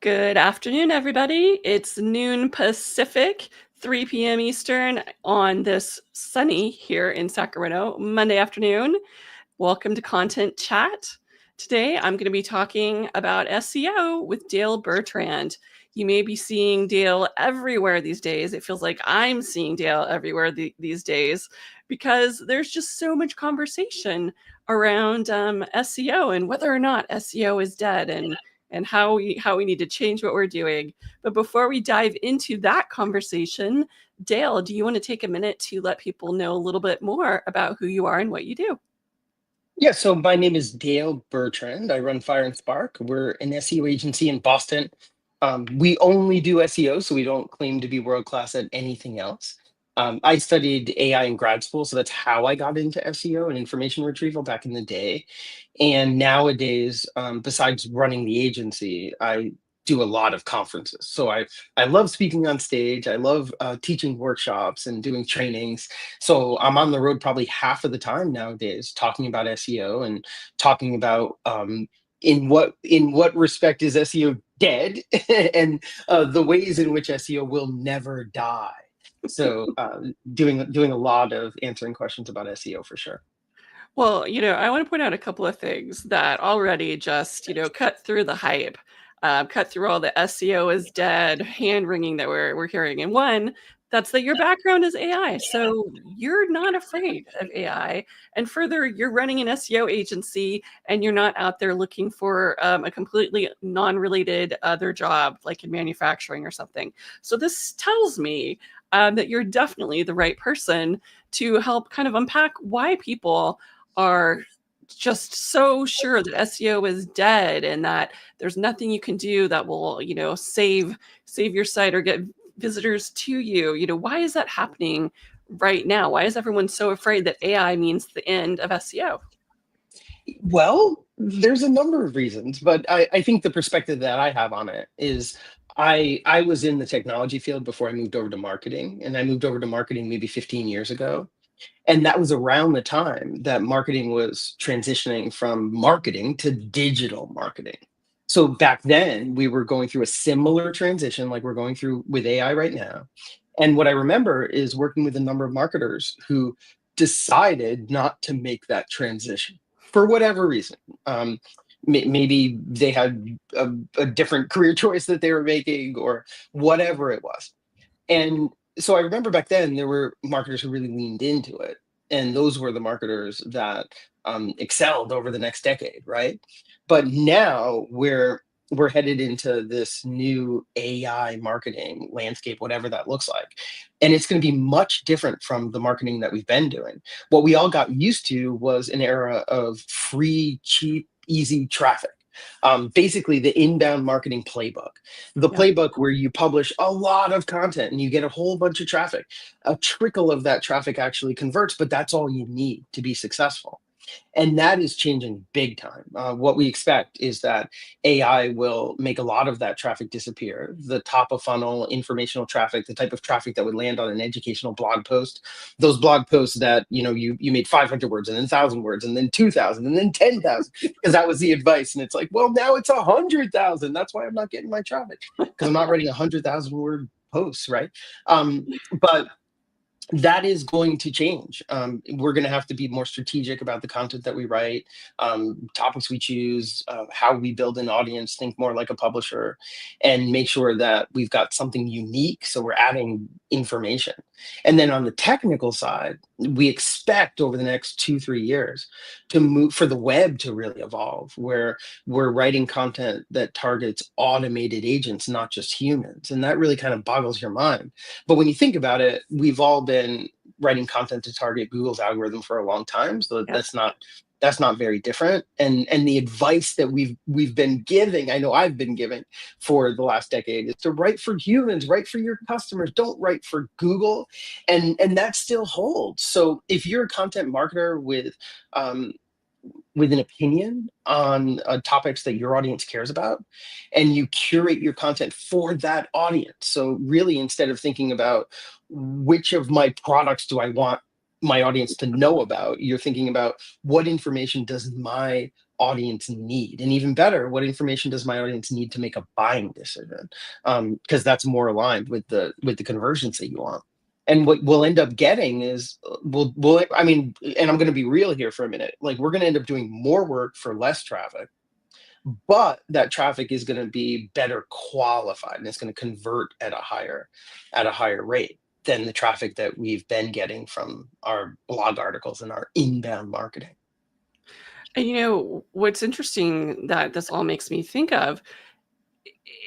Good afternoon, everybody. It's noon Pacific, 3 p.m. Eastern on this sunny here in Sacramento, Monday afternoon. Welcome to Content Chat. Today, I'm going to be talking about SEO with Dale Bertrand. You may be seeing Dale everywhere these days. It feels like I'm seeing Dale everywhere these days because there's just so much conversation around SEO and whether or not SEO is dead and how we need to change what we're doing. But before we dive into that conversation, Dale, do you want to take a minute to let people know a little bit more about who you are and what you do? Yeah, so my name is Dale Bertrand. I run Fire and Spark. We're an SEO agency in Boston. We only do SEO, so we don't claim to be world class at anything else. I studied AI in grad school, so that's how I got into SEO and information retrieval back in the day. And nowadays, besides running the agency, I do a lot of conferences. So I love speaking on stage. I love teaching workshops and doing trainings. So I'm on the road probably half of the time nowadays, talking about SEO and talking about in what respect is SEO dead, and the ways in which SEO will never die. So doing a lot of answering questions about SEO for sure. Well, I want to point out a couple of things that already just, cut through the hype, cut through all the SEO is dead hand wringing that we're hearing. And one, that's that your background is AI. So you're not afraid of AI. And further, you're running an SEO agency and you're not out there looking for a completely non-related other job, like in manufacturing or something. So this tells me that you're definitely the right person to help kind of unpack why people are just so sure that SEO is dead and that there's nothing you can do that will, save your site or get visitors to you. Why is that happening right now? Why is everyone so afraid that AI means the end of SEO? Well, there's a number of reasons, but I think the perspective that I have on it is I was in the technology field before I moved over to marketing, and I moved over to marketing maybe 15 years ago. And that was around the time that marketing was transitioning from marketing to digital marketing. So back then, we were going through a similar transition like we're going through with AI right now. And what I remember is working with a number of marketers who decided not to make that transition for whatever reason. Maybe they had a different career choice that they were making or whatever it was. And so I remember back then there were marketers who really leaned into it, and those were the marketers that excelled over the next decade, right? But now we're headed into this new AI marketing landscape, whatever that looks like, and it's going to be much different from the marketing that we've been doing. What we all got used to was an era of free, cheap, easy traffic. Basically, the inbound marketing playbook, the Yeah. playbook where you publish a lot of content and you get a whole bunch of traffic. A trickle of that traffic actually converts, but that's all you need to be successful. And that is changing big time. What we expect is that AI will make a lot of that traffic disappear. The top of funnel informational traffic, the type of traffic that would land on an educational blog post, those blog posts that you made 500 words and then 1,000 words and then 2,000 and then 10,000 because that was the advice. And it's like, well, now it's 100,000. That's why I'm not getting my traffic because I'm not writing 100,000 word posts, right? But that is going to change. We're going to have to be more strategic about the content that we write, topics we choose, how we build an audience, think more like a publisher, and make sure that we've got something unique. So we're adding information. And then on the technical side, we expect over the next 2, 3 years to move for the web to really evolve, where we're writing content that targets automated agents, not just humans. And that really kind of boggles your mind. But when you think about it, we've all been writing content to target Google's algorithm for a long time. So Yeah. that's not very different. And the advice that we've been giving, I know I've been giving for the last decade, is to write for humans, write for your customers, don't write for Google. And that still holds. So if you're a content marketer with an opinion on topics that your audience cares about, and you curate your content for that audience. So really, instead of thinking about which of my products do I want my audience to know about, you're thinking about what information does my audience need? And even better, what information does my audience need to make a buying decision? Because that's more aligned with the conversions that you want. And what we'll end up getting is we'll I mean, and I'm going to be real here for a minute. Like, we're going to end up doing more work for less traffic, but that traffic is going to be better qualified and it's going to convert at a higher rate than the traffic that we've been getting from our blog articles and our inbound marketing. And what's interesting that this all makes me think of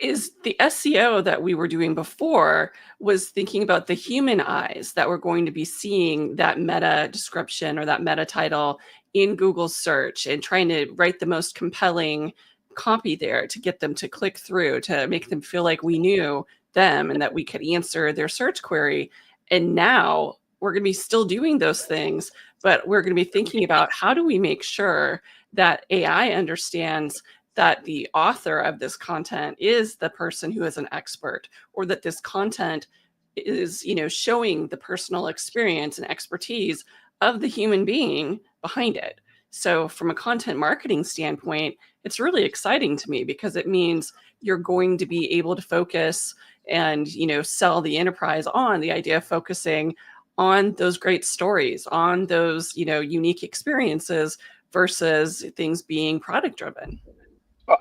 is the SEO that we were doing before was thinking about the human eyes that were going to be seeing that meta description or that meta title in Google search and trying to write the most compelling copy there to get them to click through, to make them feel like we knew them and that we could answer their search query. And now we're going to be still doing those things, but we're going to be thinking about how do we make sure that AI understands that the author of this content is the person who is an expert, or that this content is, showing the personal experience and expertise of the human being behind it. So from a content marketing standpoint, it's really exciting to me because it means you're going to be able to focus and, sell the enterprise on the idea of focusing on those great stories, on those, unique experiences versus things being product driven.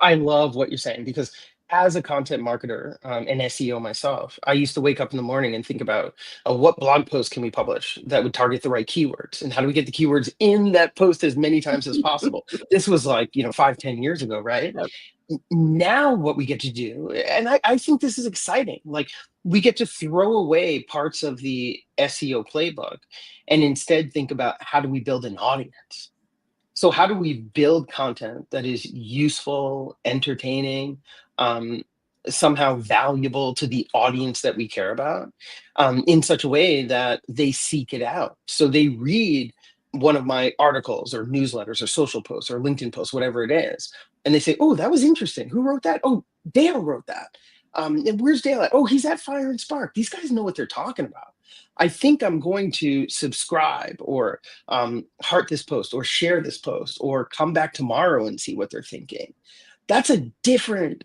I love what you're saying because as a content marketer and SEO myself, I used to wake up in the morning and think about what blog post can we publish that would target the right keywords and how do we get the keywords in that post as many times as possible. This was like 5-10 years ago, right? Yep. Now what we get to do, and I think this is exciting, like we get to throw away parts of the SEO playbook and instead think about how do we build an audience. So how do we build content that is useful, entertaining, um, somehow valuable to the audience that we care about, in such a way that they seek it out? So they read one of my articles or newsletters or social posts or LinkedIn posts, whatever it is, and they say, "Oh, that was interesting. Who wrote that? Oh, Dale wrote that. And where's Dale at? Oh, he's at Fire and Spark. These guys know what they're talking about. I think I'm going to subscribe or heart this post or share this post or come back tomorrow and see what they're thinking." That's a different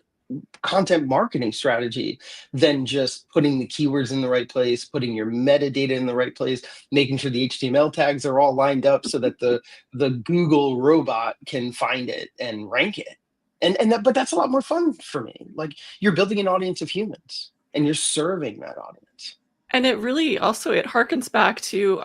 content marketing strategy than just putting the keywords in the right place, putting your metadata in the right place, making sure the HTML tags are all lined up so that the Google robot can find it and rank it. But that's a lot more fun for me. Like, you're building an audience of humans and you're serving that audience. And it really also, it harkens back to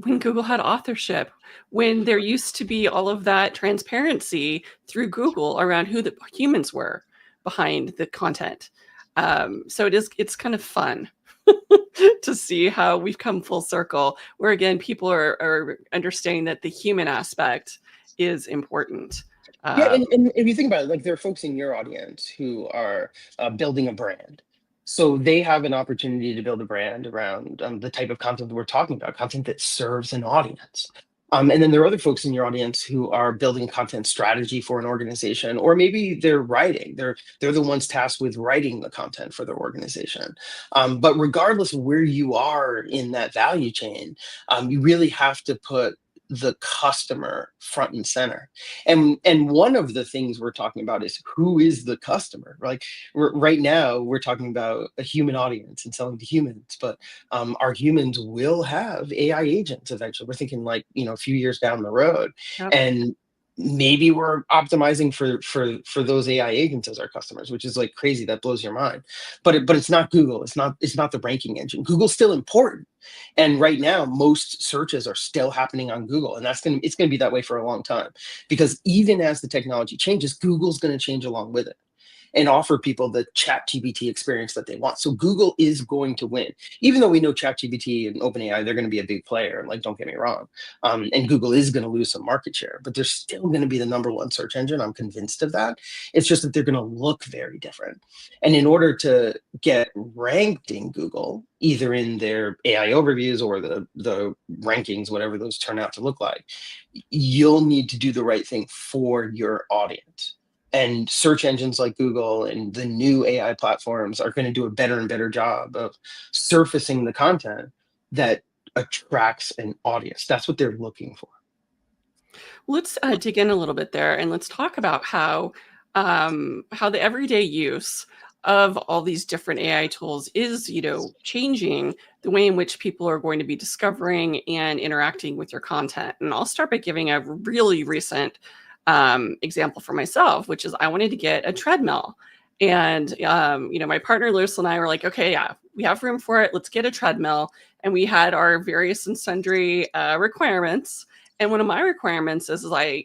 when Google had authorship, when there used to be all of that transparency through Google around who the humans were behind the content. So it's kind of fun to see how we've come full circle, where again, people are understanding that the human aspect is important. Yeah, Um, and if you think about it, like there are folks in your audience who are building a brand. So they have an opportunity to build a brand around the type of content that we're talking about, content that serves an audience. And then there are other folks in your audience who are building content strategy for an organization, or maybe they're writing. They're the ones tasked with writing the content for their organization. But regardless of where you are in that value chain, you really have to put the customer front and center. And one of the things we're talking about is who is the customer. Like, right now we're talking about a human audience and selling to humans, but our humans will have AI agents eventually. We're thinking like a few years down the road, yep. and maybe we're optimizing for those AI agents as our customers, which is like crazy. That blows your mind. But it's not Google. It's not the ranking engine. Google's still important, and right now most searches are still happening on Google, and it's gonna be that way for a long time, because even as the technology changes, Google's gonna change along with it and offer people the ChatGPT experience that they want. So Google is going to win, even though we know ChatGPT and OpenAI, they're going to be a big player. Like, don't get me wrong, and Google is going to lose some market share, but they're still going to be the number one search engine. I'm convinced of that. It's just that they're going to look very different, and in order to get ranked in Google, either in their AI overviews or the rankings, whatever those turn out to look like, you'll need to do the right thing for your audience. And search engines like Google and the new AI platforms are going to do a better and better job of surfacing the content that attracts an audience. That's what they're looking for. Let's dig in a little bit there, and let's talk about how the everyday use of all these different AI tools is, changing the way in which people are going to be discovering and interacting with your content. And I'll start by giving a really recent example for myself, which is I wanted to get a treadmill. And, my partner, Lewis, and I were like, okay, yeah, we have room for it. Let's get a treadmill. And we had our various and sundry requirements. And one of my requirements is I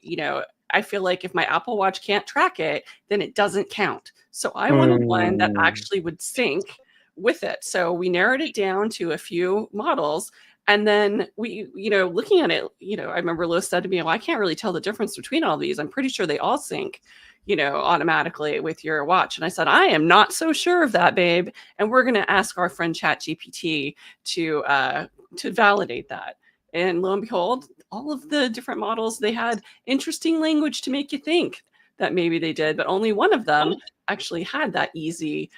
feel like if my Apple Watch can't track it, then it doesn't count. So I wanted one that Mm. actually would sync with it. So we narrowed it down to a few models. And then looking at it, I remember Liz said to me, well, I can't really tell the difference between all these. I'm pretty sure they all sync, automatically with your watch. And I said, I am not so sure of that, babe. And we're going to ask our friend ChatGPT to validate that. And lo and behold, all of the different models, they had interesting language to make you think that maybe they did, but only one of them actually had that easy,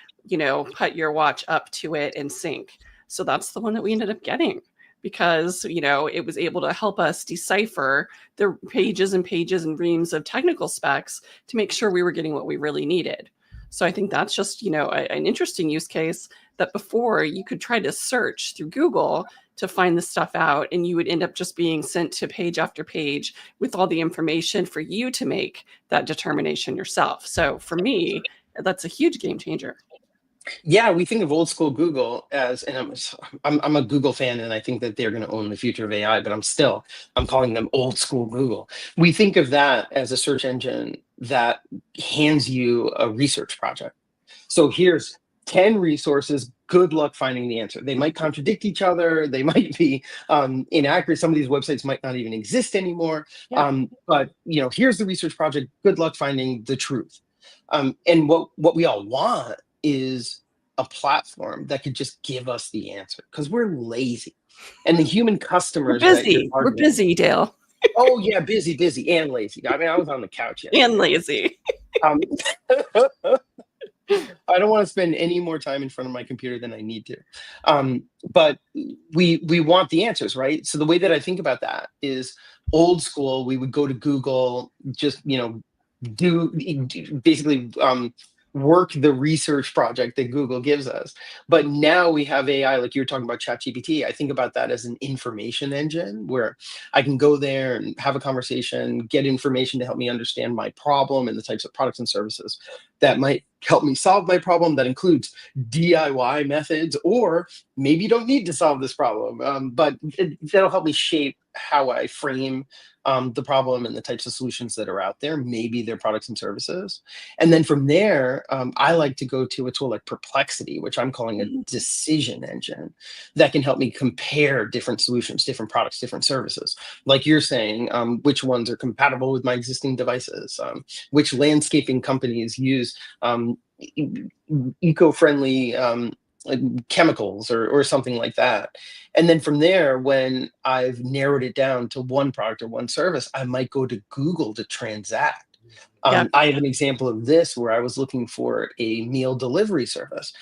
put your watch up to it and sync. So that's the one that we ended up getting because, it was able to help us decipher the pages and pages and reams of technical specs to make sure we were getting what we really needed. So I think that's just, an interesting use case that before you could try to search through Google to find this stuff out, and you would end up just being sent to page after page with all the information for you to make that determination yourself. So for me, that's a huge game changer. Yeah, we think of old school Google as, and I'm a Google fan, and I think that they're going to own the future of AI. But I'm calling them old school Google. We think of that as a search engine that hands you a research project. So here's 10 resources. Good luck finding the answer. They might contradict each other. They might be inaccurate. Some of these websites might not even exist anymore. Yeah. But here's the research project. Good luck finding the truth. And what we all want is a platform that could just give us the answer because we're lazy. And the human We're customers that you're busy. We're targeting, busy, Dale, oh yeah, busy, busy, and lazy. I mean, I was on the couch and yesterday. lazy. Um, I don't want to spend any more time in front of my computer than I need to. But we want the answers, right? So the way that I think about that is old school. We would go to Google, just do basically work the research project that Google gives us. But now we have AI, like you were talking about ChatGPT. I think about that as an information engine where I can go there and have a conversation, get information to help me understand my problem and the types of products and services that might help me solve my problem. That includes DIY methods, or maybe you don't need to solve this problem, but that'll help me shape how I frame the problem and the types of solutions that are out there, maybe their products and services. And then from there, I like to go to a tool like Perplexity, which I'm calling a decision engine that can help me compare different solutions, different products, different services. Like you're saying, which ones are compatible with my existing devices, which landscaping companies use eco-friendly like chemicals or something like that. And then from there, when I've narrowed it down to one product or one service, I might go to Google to transact. Yeah. I have an example of this where I was looking for a meal delivery service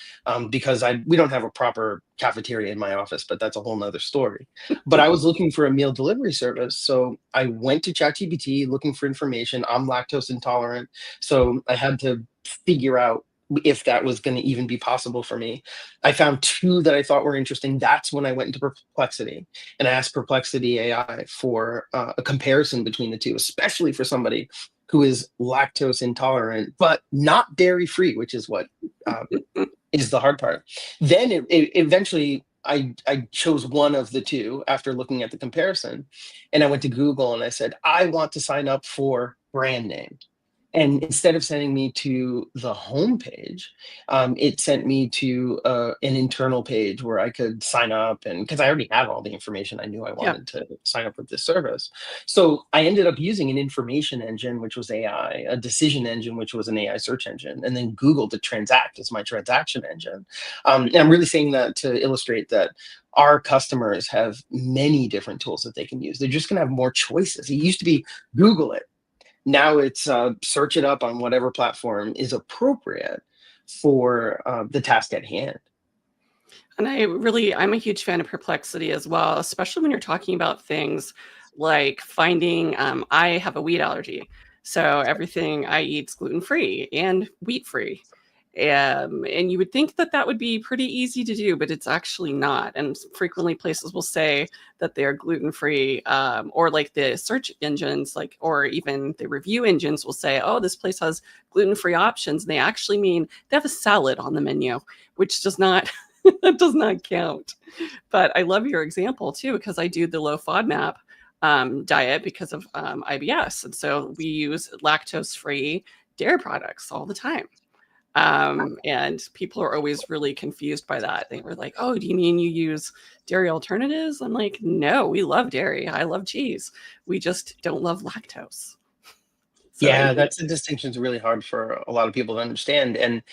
because we don't have a proper cafeteria in my office, but that's a whole nother story. But I was looking for a meal delivery service. So I went to ChatGPT looking for information. I'm lactose intolerant. So I had to figure out if that was going to even be possible for me. I found two that I thought were interesting. That's when I went into Perplexity and I asked Perplexity AI for a comparison between the two, especially for somebody who is lactose intolerant, but not dairy free, which is what is the hard part. Then it eventually, I chose one of the two after looking at the comparison, and I went to Google and I said, I want to sign up for brand name. And instead of sending me to the home page, it sent me to an internal page where I could sign up. And because I already had all the information, I knew I Yeah. wanted to sign up with this service. So I ended up using an information engine, which was AI, a decision engine, which was an AI search engine, and then Google to transact as my transaction engine. And I'm really saying that to illustrate that our customers have many different tools that they can use. They're just going to have more choices. It used to be Google it. Now it's search it up on whatever platform is appropriate for the task at hand. And I'm a huge fan of Perplexity as well, especially when you're talking about things. like finding, I have a wheat allergy. So everything I eat is gluten-free and wheat-free. And you would think that that would be pretty easy to do, but it's actually not. And frequently places will say that they're gluten-free, or like the search engines, like, or even the review engines will say, oh, this place has gluten-free options. And they actually mean they have a salad on the menu, which does not, that does not count. But I love your example too, because I do the low FODMAP diet because of IBS. And so we use lactose-free dairy products all the time. And people are always really confused by that. They were like, oh, do you mean you use dairy alternatives? I'm like, no, we love dairy. I love cheese. We just don't love lactose. So Yeah, that's the distinction is really hard for a lot of people to understand, and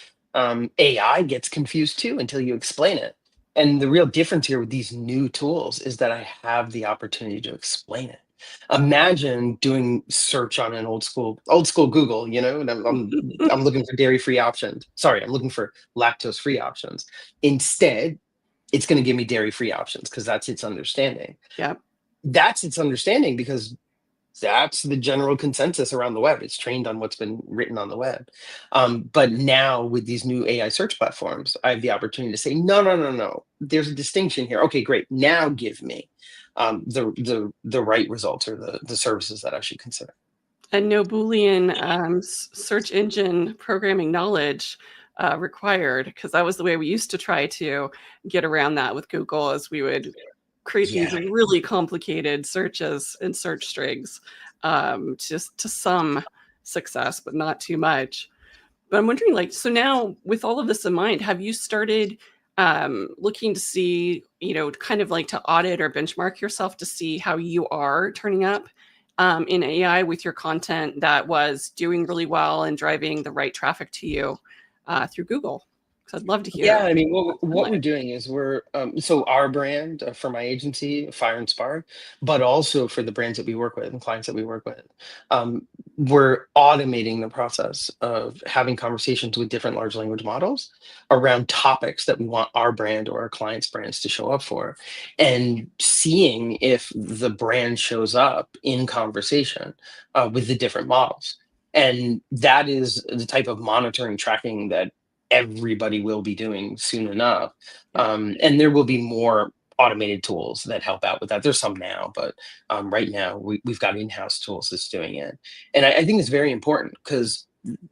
AI gets confused too until you explain it. And the real difference here with these new tools is that I have the opportunity to explain it. Imagine doing search on an old school Google, and I'm looking for dairy-free options. Sorry, I'm looking for lactose-free options. Instead, it's going to give me dairy-free options because that's its understanding. yeah. That's its understanding because that's the general consensus around the web. It's trained on what's been written on the web. But now with these new AI search platforms, I have the opportunity to say, no, no, no, no. There's a distinction here. Okay, great. Now give me the right results or the services that I should consider. And no Boolean search engine programming knowledge required, because that was the way we used to try to get around that with Google, as we would create these Yeah. really complicated searches and search strings, just to some success, but not too much. But I'm wondering, like, so now with all of this in mind, have you started looking to see, kind of like to audit or benchmark yourself to see how you are turning up in AI with your content that was doing really well and driving the right traffic to you through Google? Because I'd love to Yeah, hear. I mean, what Timeline. we're doing is so our brand for my agency, Fire and Spark, but also for the brands that we work with and clients that we work with, we're automating the process of having conversations with different large language models around topics that we want our brand or our clients' brands to show up for, and seeing if the brand shows up in conversation with the different models. And that is the type of monitoring tracking that everybody will be doing soon enough. Yeah. And there will be more automated tools that help out with that. There's some now, but right now we've got in-house tools that's doing it. And I think it's very important because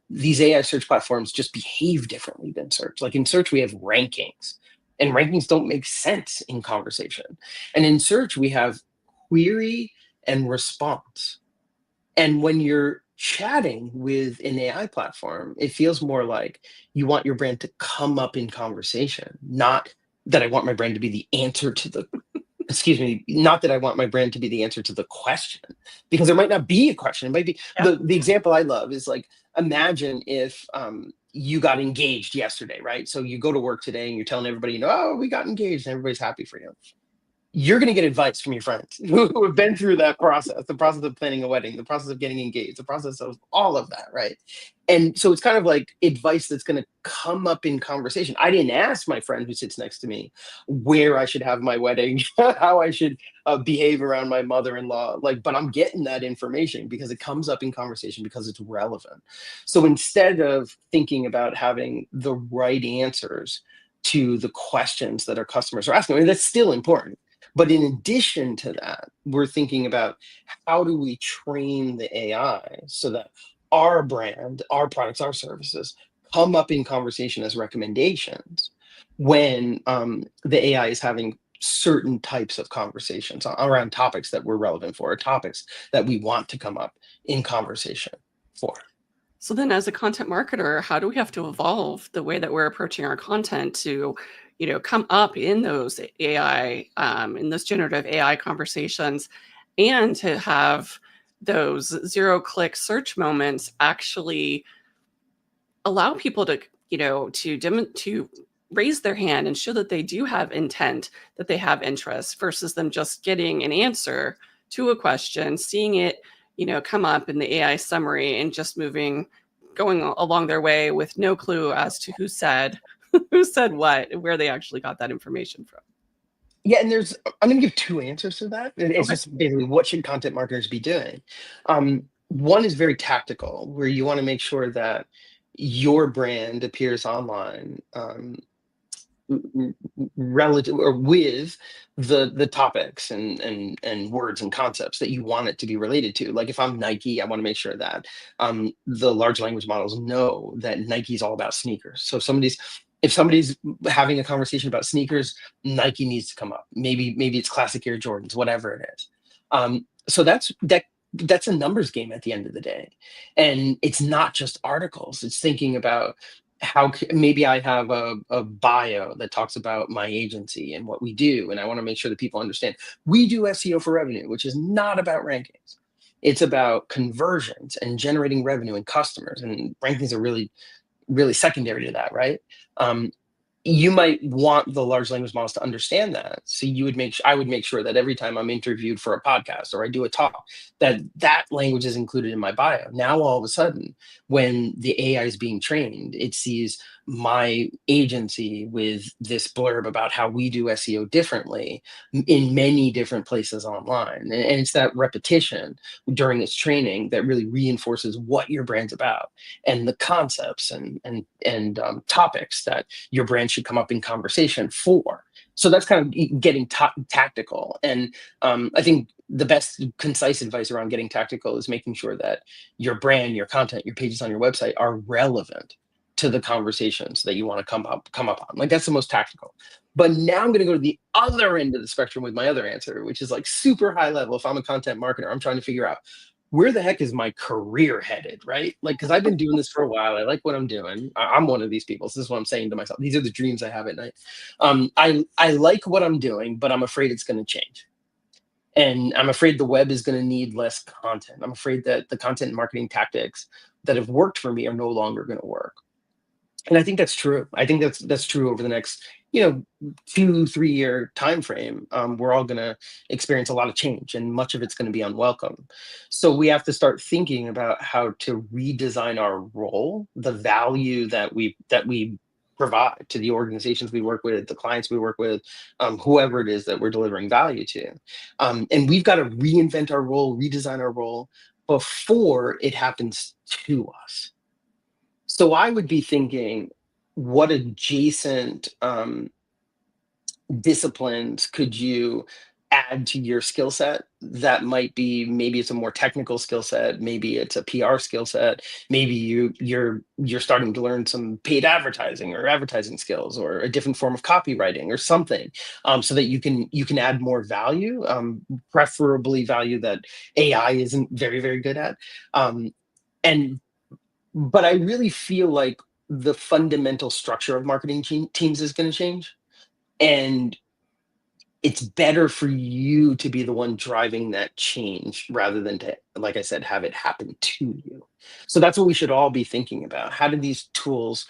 these AI search platforms just behave differently than search. Like in search, we have rankings, and rankings don't make sense in conversation. And in search, we have query and response. And when you're chatting with an AI platform, it feels more like you want your brand to come up in conversation, not that I want my brand to be the answer to the excuse me, not that I want my brand to be the answer to the question, because there might not be a question. It might be Yeah. the example I love is like imagine if you got engaged yesterday, right? So you go to work today and you're telling everybody, oh, we got engaged, and everybody's happy for you. You're going to get advice from your friends who have been through that process, the process of planning a wedding, the process of getting engaged, the process of all of that, right? And so it's kind of like advice that's going to come up in conversation. I didn't ask my friend who sits next to me where I should have my wedding, how I should behave around my mother-in-law, like, but I'm getting that information because it comes up in conversation because it's relevant. So instead of thinking about having the right answers to the questions that our customers are asking, I mean, that's still important, but in addition to that, we're thinking about how do we train the AI so that our brand, our products, our services come up in conversation as recommendations when the AI is having certain types of conversations around topics that we're relevant for, or topics that we want to come up in conversation for. So then as a content marketer, how do we have to evolve the way that we're approaching our content to, come up in those AI, in those generative AI conversations, and to have those zero-click search moments actually allow people to, to raise their hand and show that they do have intent, that they have interest, versus them just getting an answer to a question, seeing it, come up in the AI summary and just going along their way with no clue as to who said who said what, and where they actually got that information from. Yeah, and I'm going to give two answers to that. It's Okay. just basically what should content marketers be doing. One is very tactical, where you want to make sure that your brand appears online, relative or with the topics and words and concepts that you want it to be related to. Like if I'm Nike, I want to make sure that the large language models know that Nike is all about sneakers. So if somebody's having a conversation about sneakers, Nike needs to come up. Maybe it's classic Air Jordans, whatever it is. So that's a numbers game at the end of the day, and it's not just articles. It's thinking about maybe I have a bio that talks about my agency and what we do, and I want to make sure that people understand we do SEO for revenue, which is not about rankings. It's about conversions and generating revenue and customers, and rankings are really secondary to that, right? You might want the large language models to understand that. So I would make sure that every time I'm interviewed for a podcast or I do a talk, that language is included in my bio. Now, all of a sudden, when the AI is being trained, it sees my agency with this blurb about how we do SEO differently in many different places online. And it's that repetition during its training that really reinforces what your brand's about and the concepts and topics that your brand should come up in conversation for. So that's kind of getting tactical. And I think the best concise advice around getting tactical is making sure that your brand, your content, your pages on your website are relevant to the conversations that you want to come up on. Like that's the most tactical. But now I'm going to go to the other end of the spectrum with my other answer, which is like super high level. If I'm a content marketer, I'm trying to figure out where the heck is my career headed, right? Like, because I've been doing this for a while. I like what I'm doing. I'm one of these people. So this is what I'm saying to myself. These are the dreams I have at night. I like what I'm doing, but I'm afraid it's going to change. And I'm afraid the web is going to need less content. I'm afraid that the content marketing tactics that have worked for me are no longer going to work. And I think that's true. I think that's true over the next, 2-3 year time frame. We're all going to experience a lot of change, and much of it's going to be unwelcome. So we have to start thinking about how to redesign our role, the value that we provide to the organizations we work with, the clients we work with, whoever it is that we're delivering value to. And we've got to reinvent our role, redesign our role before it happens to us. So I would be thinking, what adjacent disciplines could you add to your skill set that might be, maybe it's a more technical skill set, maybe it's a PR skill set, maybe you're starting to learn some paid advertising or advertising skills or a different form of copywriting or something, so that you can add more value, preferably value that AI isn't very very good at. And but I really feel like the fundamental structure of marketing teams is going to change. And it's better for you to be the one driving that change rather than to, like I said, have it happen to you. So that's what we should all be thinking about. How do these tools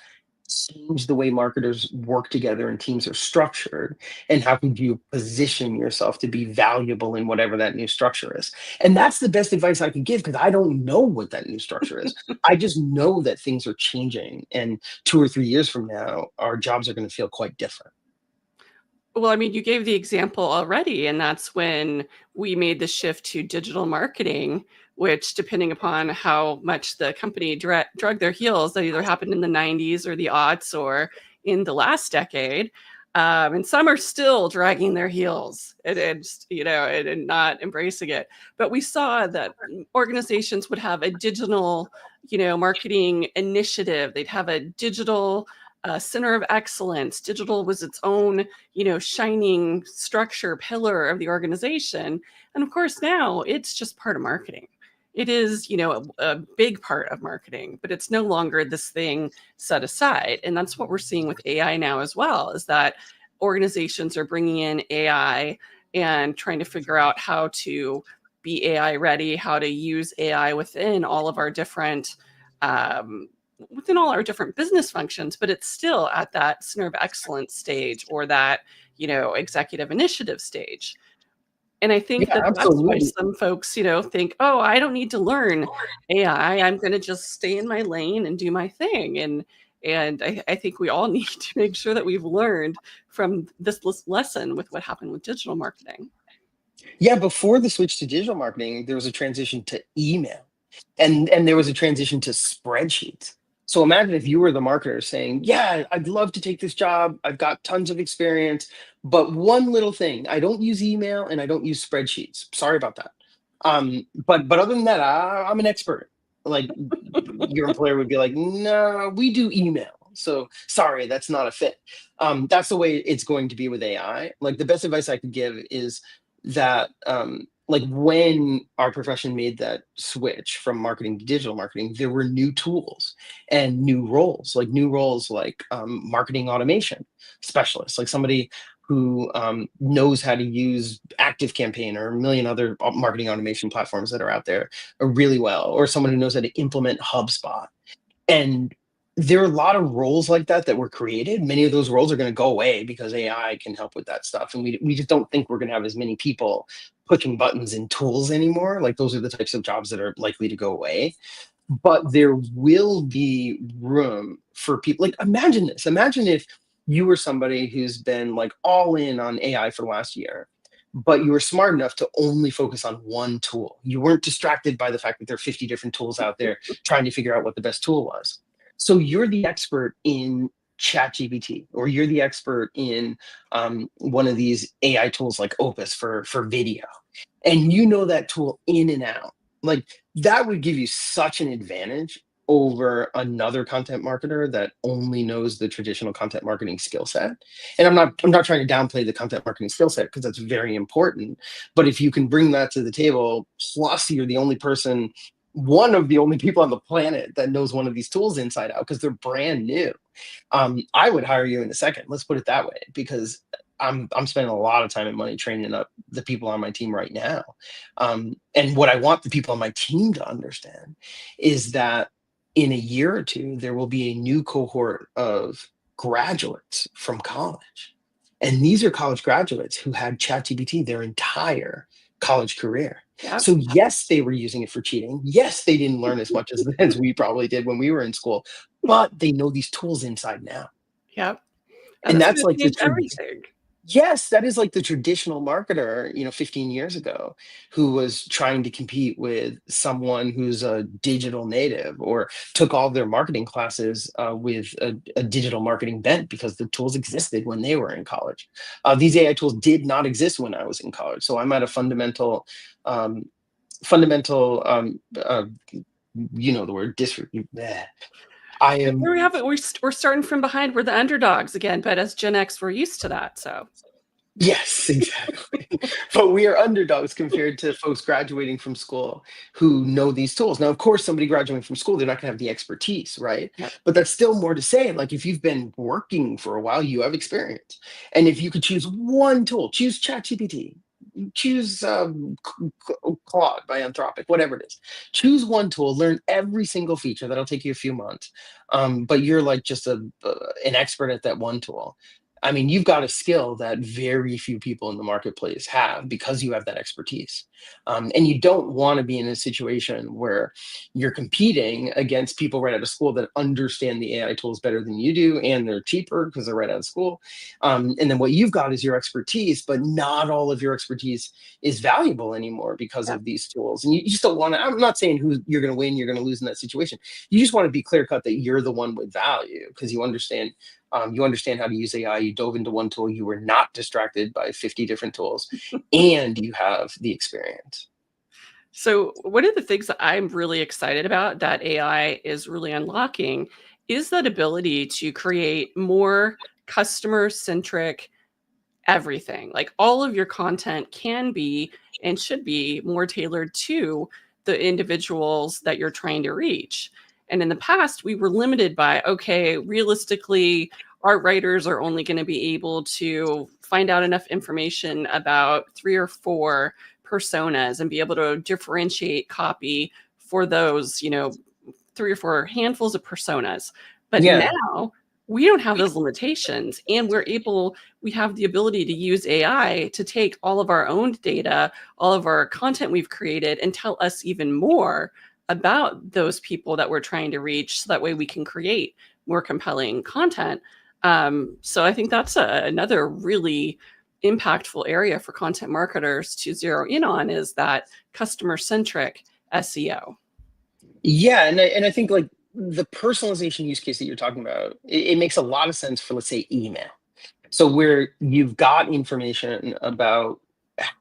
change the way marketers work together and teams are structured? And how could you position yourself to be valuable in whatever that new structure is? And that's the best advice I could give, because I don't know what that new structure is. I just know that things are changing. And 2 or 3 years from now, our jobs are going to feel quite different. Well, I mean, you gave the example already, and that's when we made the shift to digital marketing, which, depending upon how much the company drug their heels, that either happened in the 90s or the aughts or in the last decade. And some are still dragging their heels and not embracing it. But we saw that organizations would have a digital, marketing initiative. They'd have a digital center of excellence. Digital was its own, shining structure, pillar of the organization. And of course, now it's just part of marketing. It is, a big part of marketing, but it's no longer this thing set aside. And that's what we're seeing with AI now as well, is that organizations are bringing in AI and trying to figure out how to be AI ready, how to use AI within all our different business functions, but it's still at that center of excellence stage or that, executive initiative stage. And I think Yeah, that that's why absolutely. some folks, think, oh, I don't need to learn AI. I'm going to just stay in my lane and do my thing. And I think we all need to make sure that we've learned from this lesson with what happened with digital marketing. Yeah, before the switch to digital marketing, there was a transition to email, and there was a transition to spreadsheets. So imagine if you were the marketer saying, "Yeah, I'd love to take this job. I've got tons of experience, but one little thing, I don't use email and I don't use spreadsheets. Sorry about that. But other than that, I'm an expert." Like your employer would be like, "No, we do email. So sorry, that's not a fit." That's the way it's going to be with AI. Like the best advice I could give is that like when our profession made that switch from marketing to digital marketing, there were new tools and new roles like marketing automation specialists, like somebody who knows how to use active campaign or a million other marketing automation platforms that are out there really well, or someone who knows how to implement HubSpot. And there are a lot of roles like that that were created. Many of those roles are going to go away because AI can help with that stuff. And we just don't think we're going to have as many people pushing buttons and tools anymore. Like those are the types of jobs that are likely to go away. But there will be room for people. Like imagine this. Imagine if you were somebody who's been like all in on AI for the last year, but you were smart enough to only focus on one tool. You weren't distracted by the fact that there are 50 different tools out there trying to figure out what the best tool was. So you're the expert in ChatGPT, or you're the expert in one of these AI tools like Opus for video, and you know that tool in and out. Like that would give you such an advantage over another content marketer that only knows the traditional content marketing skill set. And I'm not trying to downplay the content marketing skill set because that's very important. But if you can bring that to the table, plus you're the only person, one of the only people on the planet that knows one of these tools inside out because they're brand new, I would hire you in a second. Let's put it that way, because I'm spending a lot of time and money training up the people on my team right now. And what I want the people on my team to understand is that in a year or two, there will be a new cohort of graduates from college. And these are college graduates who had ChatGPT their entire college career. Yep. So yes, they were using it for cheating. Yes, they didn't learn as much as we probably did when we were in school, but they know these tools inside now. Yep. And And that's that's going to like the change everything. yes, that is like the traditional marketer, 15 years ago, who was trying to compete with someone who's a digital native or took all their marketing classes with a digital marketing bent because the tools existed when they were in college. These AI tools did not exist when I was in college. So I'm at a um, fundamental, the word I am. Here we have it. We're starting from behind. We're the underdogs again, but as Gen X, we're used to that. So Yes, exactly. But we are underdogs compared to folks graduating from school who know these tools. Now, of course, somebody graduating from school, they're not going to have the expertise, right? yep. But that's still more to say. Like, if you've been working for a while, you have experience. And if you could choose one tool, choose ChatGPT, choose Claude by Anthropic, whatever it is. Choose one tool, learn every single feature. That'll take you a few months. But you're like just an expert at that one tool. I mean, you've got a skill that very few people in the marketplace have because you have that expertise. And you don't want to be in a situation where you're competing against people right out of school that understand the AI tools better than you do, and they're cheaper because they're right out of school. And then what you've got is your expertise, but not all of your expertise is valuable anymore because Yep. of these tools. And you just don't want to, I'm not saying who you're going to win, you're going to lose in that situation. You just want to be clear cut that you're the one with value because you understand how to use AI. You dove into one tool. You were not distracted by 50 different tools, and you have the experience. So one of the things that I'm really excited about that AI is really unlocking is that ability to create more customer centric everything. Like all of your content can be and should be more tailored to the individuals that you're trying to reach. And in the past, we were limited by, okay, realistically, our writers are only going to be able to find out enough information about 3 or 4 personas and be able to differentiate copy for those, 3 or 4 handfuls of personas. But Yeah. now we don't have those limitations, and we have the ability to use AI to take all of our own data, all of our content we've created, and tell us even more about those people that we're trying to reach. So that way we can create more compelling content. So I think that's another really impactful area for content marketers to zero in on, is that customer centric SEO. Yeah, and I think like the personalization use case that you're talking about, it makes a lot of sense for, let's say, email. So where you've got information about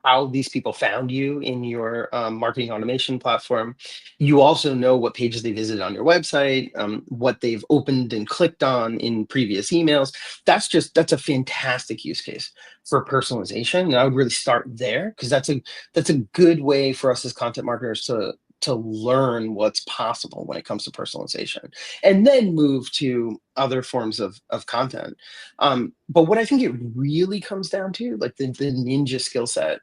how these people found you in your marketing automation platform. You also know what pages they visited on your website, what they've opened and clicked on in previous emails. That's a fantastic use case for personalization. And I would really start there, because that's a good way for us as content marketers to learn what's possible when it comes to personalization, and then move to other forms of content. But what I think it really comes down to, like the ninja skill set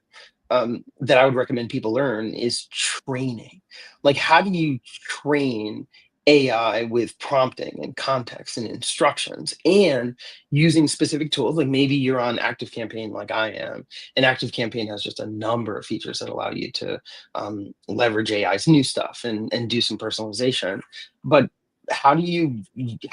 that I would recommend people learn, is training. Like, how do you train AI with prompting and context and instructions and using specific tools? Like maybe you're on Active Campaign like I am, and Active Campaign has just a number of features that allow you to leverage AI's new stuff and do some personalization. But how do you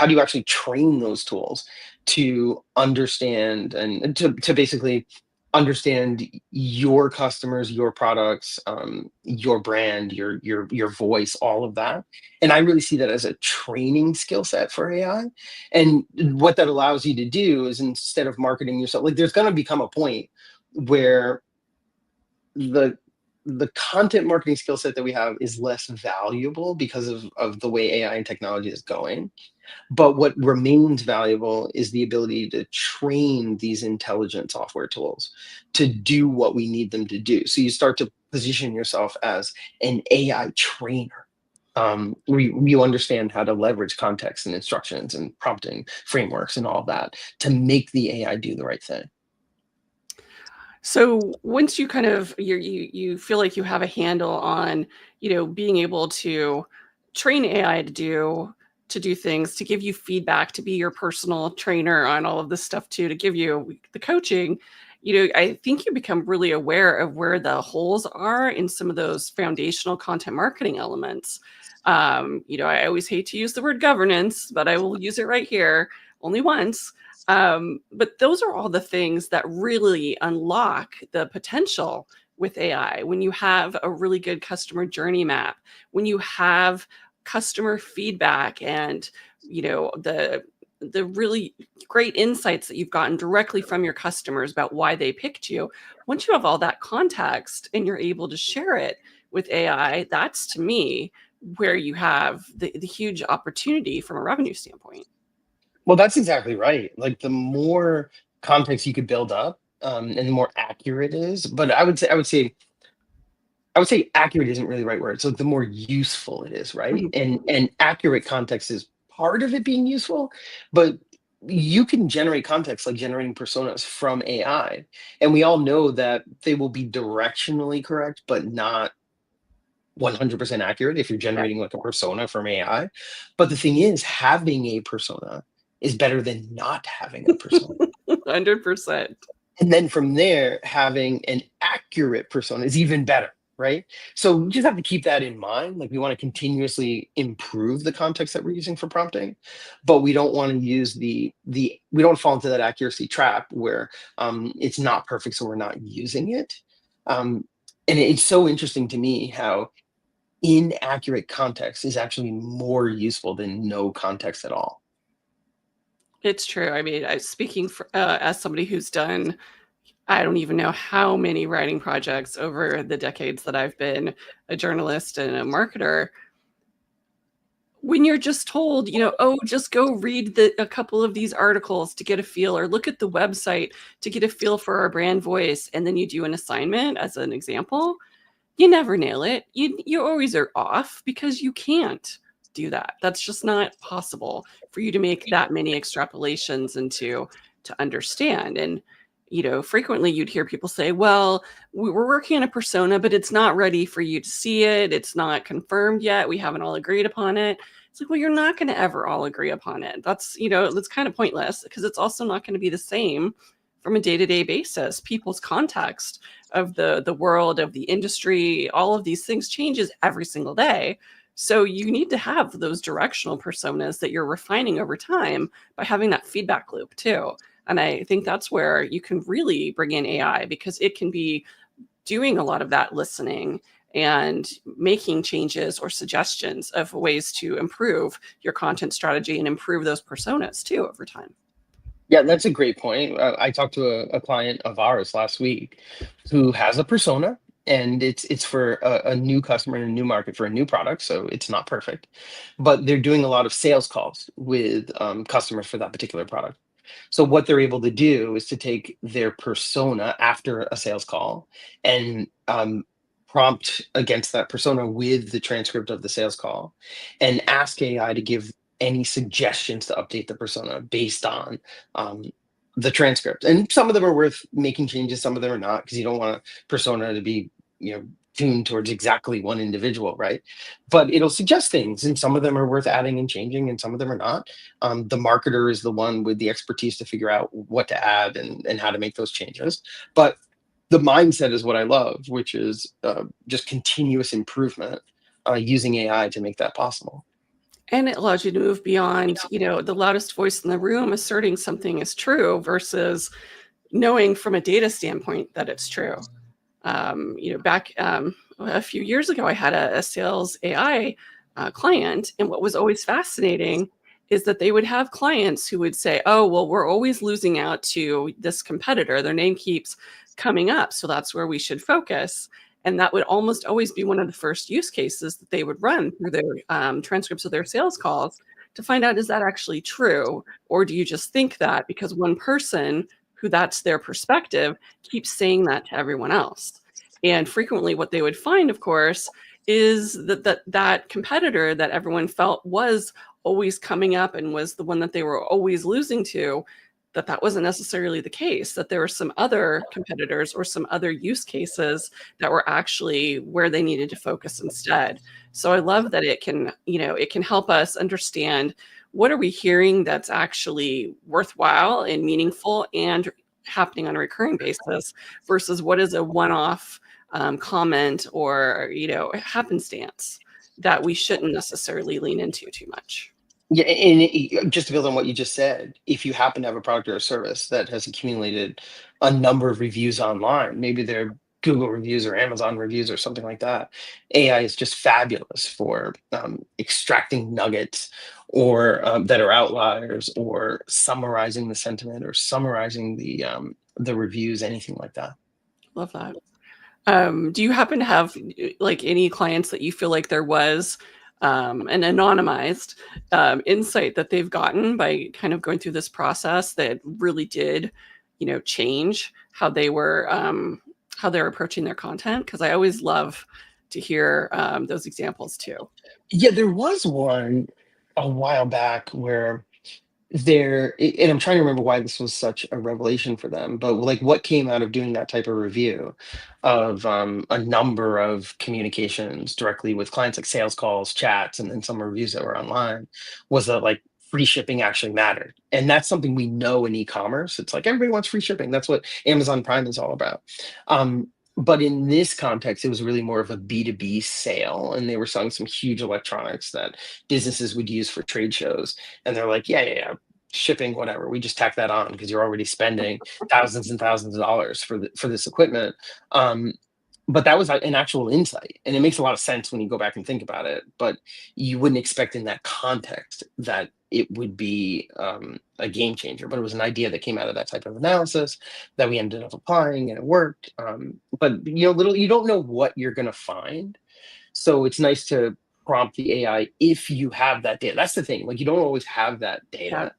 actually train those tools to understand and to basically understand your customers, your products, your brand, your voice, all of that? And I really see that as a training skill set for AI. And what that allows you to do is, instead of marketing yourself, like there's going to become a point where the the content marketing skill set that we have is less valuable because of the way AI and technology is going. But what remains valuable is the ability to train these intelligent software tools to do what we need them to do. So you start to position yourself as an AI trainer. You understand how to leverage context and instructions and prompting frameworks and all that to make the AI do the right thing. So once you kind of you feel like you have a handle on, being able to train AI to do things, to give you feedback, to be your personal trainer on all of this stuff too, to give you the coaching, I think you become really aware of where the holes are in some of those foundational content marketing elements. I always hate to use the word governance, but I will use it right here only once. But those are all the things that really unlock the potential with AI. When you have a really good customer journey map, when you have customer feedback, and the really great insights that you've gotten directly from your customers about why they picked you. Once you have all that context and you're able to share it with AI, that's, to me, where you have the huge opportunity from a revenue standpoint. Well, that's exactly right. Like the more context you could build up, and the more accurate it is. But I would say accurate isn't really the right word. So the more useful it is, right? Mhm. And accurate context is part of it being useful, but you can generate context like generating personas from AI. And we all know that they will be directionally correct, but not 100% accurate if you're Yeah. generating like a persona from AI. But the thing is, having a persona is better than not having a persona. 100%. And then from there, having an accurate persona is even better, right? So we just have to keep that in mind. Like we want to continuously improve the context that we're using for prompting, but we don't want to use the we don't fall into that accuracy trap where it's not perfect, so we're not using it. And it's so interesting to me how inaccurate context is actually more useful than no context at all. It's true. I mean, speaking as somebody who's done, I don't even know how many writing projects over the decades that I've been a journalist and a marketer. When you're just told, oh, just go read a couple of these articles to get a feel, or look at the website to get a feel for our brand voice, and then you do an assignment as an example, you never nail it. You always are off because you can't do that. That's just not possible for you to make that many extrapolations and to understand. And frequently you'd hear people say, "Well, we're working on a persona, but it's not ready for you to see it. It's not confirmed yet. We haven't all agreed upon it." It's like, well, you're not going to ever all agree upon it. That's kind of pointless, because it's also not going to be the same from a day-to-day basis. People's context of the world, of the industry, all of these things changes every single day. So you need to have those directional personas that you're refining over time by having that feedback loop too. And I think that's where you can really bring in AI, because it can be doing a lot of that listening and making changes or suggestions of ways to improve your content strategy and improve those personas too over time. Yeah, that's a great point. I talked to a client of ours last week who has a persona, and it's for a new customer in a new market for a new product, so it's not perfect. But they're doing a lot of sales calls with customers for that particular product. So what they're able to do is to take their persona after a sales call and prompt against that persona with the transcript of the sales call, and ask AI to give any suggestions to update the persona based on um, the transcript. And some of them are worth making changes, some of them are not, because you don't want a persona to be, tuned towards exactly one individual, right? But it'll suggest things, and some of them are worth adding and changing, and some of them are not. The marketer is the one with the expertise to figure out what to add and how to make those changes. But the mindset is what I love, which is just continuous improvement using AI to make that possible. And it allows you to move beyond, the loudest voice in the room asserting something is true versus knowing from a data standpoint that it's true. Back a few years ago, I had a sales AI client, and what was always fascinating is that they would have clients who would say, "Oh, well, we're always losing out to this competitor. Their name keeps coming up, so that's where we should focus." And that would almost always be one of the first use cases that they would run through their transcripts of their sales calls to find out, is that actually true? Or do you just think that because one person who that's their perspective keeps saying that to everyone else? And frequently what they would find, of course, is that competitor that everyone felt was always coming up and was the one that they were always losing to, that wasn't necessarily the case, that there were some other competitors or some other use cases that were actually where they needed to focus instead. So I love that it can help us understand, what are we hearing that's actually worthwhile and meaningful and happening on a recurring basis versus what is a one-off comment or happenstance that we shouldn't necessarily lean into too much. Yeah, and just to build on what you just said, if you happen to have a product or a service that has accumulated a number of reviews online, maybe they're Google reviews or Amazon reviews or something like that, AI is just fabulous for extracting nuggets or that are outliers, or summarizing the sentiment, or summarizing the reviews, anything like that. Love that. Do you happen to have like any clients that you feel like there was an anonymized insight that they've gotten by kind of going through this process that really did, change how they're approaching their content? Because I always love to hear those examples too. Yeah, there was one a while back where and I'm trying to remember why this was such a revelation for them, but like what came out of doing that type of review of a number of communications directly with clients, like sales calls, chats, and then some reviews that were online, was that like free shipping actually mattered. And that's something we know in e-commerce. It's like everybody wants free shipping. That's what Amazon Prime is all about. But in this context, it was really more of a B2B sale, and they were selling some huge electronics that businesses would use for trade shows. And they're like, yeah, yeah, yeah, shipping, whatever. We just tack that on because you're already spending thousands and thousands of dollars for this equipment. But that was an actual insight, and it makes a lot of sense when you go back and think about it. But you wouldn't expect in that context that it would be a game changer. But it was an idea that came out of that type of analysis that we ended up applying, and it worked. But you don't know what you're going to find, so it's nice to prompt the AI if you have that data. That's the thing. Like, you don't always have that Yeah. data.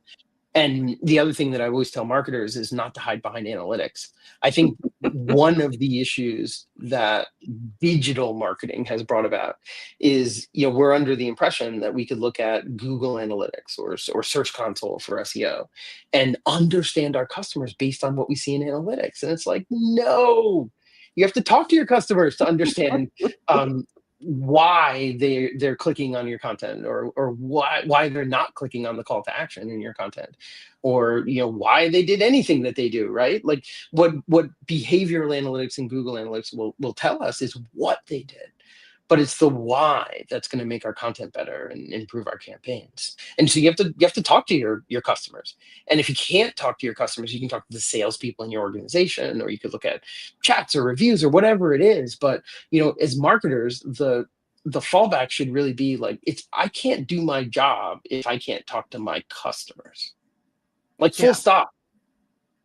And the other thing that I always tell marketers is not to hide behind analytics. I think one of the issues that digital marketing has brought about is, we're under the impression that we could look at Google Analytics or Search Console for SEO and understand our customers based on what we see in analytics. And it's like, no, you have to talk to your customers to understand why they're clicking on your content, or why they're not clicking on the call to action in your content, or why they did anything that they do, right? Like, what behavioral analytics and Google Analytics will tell us is what they did, but it's the why that's going to make our content better and improve our campaigns. And so you have to talk to your customers. And if you can't talk to your customers, you can talk to the salespeople in your organization, or you could look at chats or reviews or whatever it is. But as marketers, the fallback should really be like, I can't do my job if I can't talk to my customers. Like, full Yeah. stop.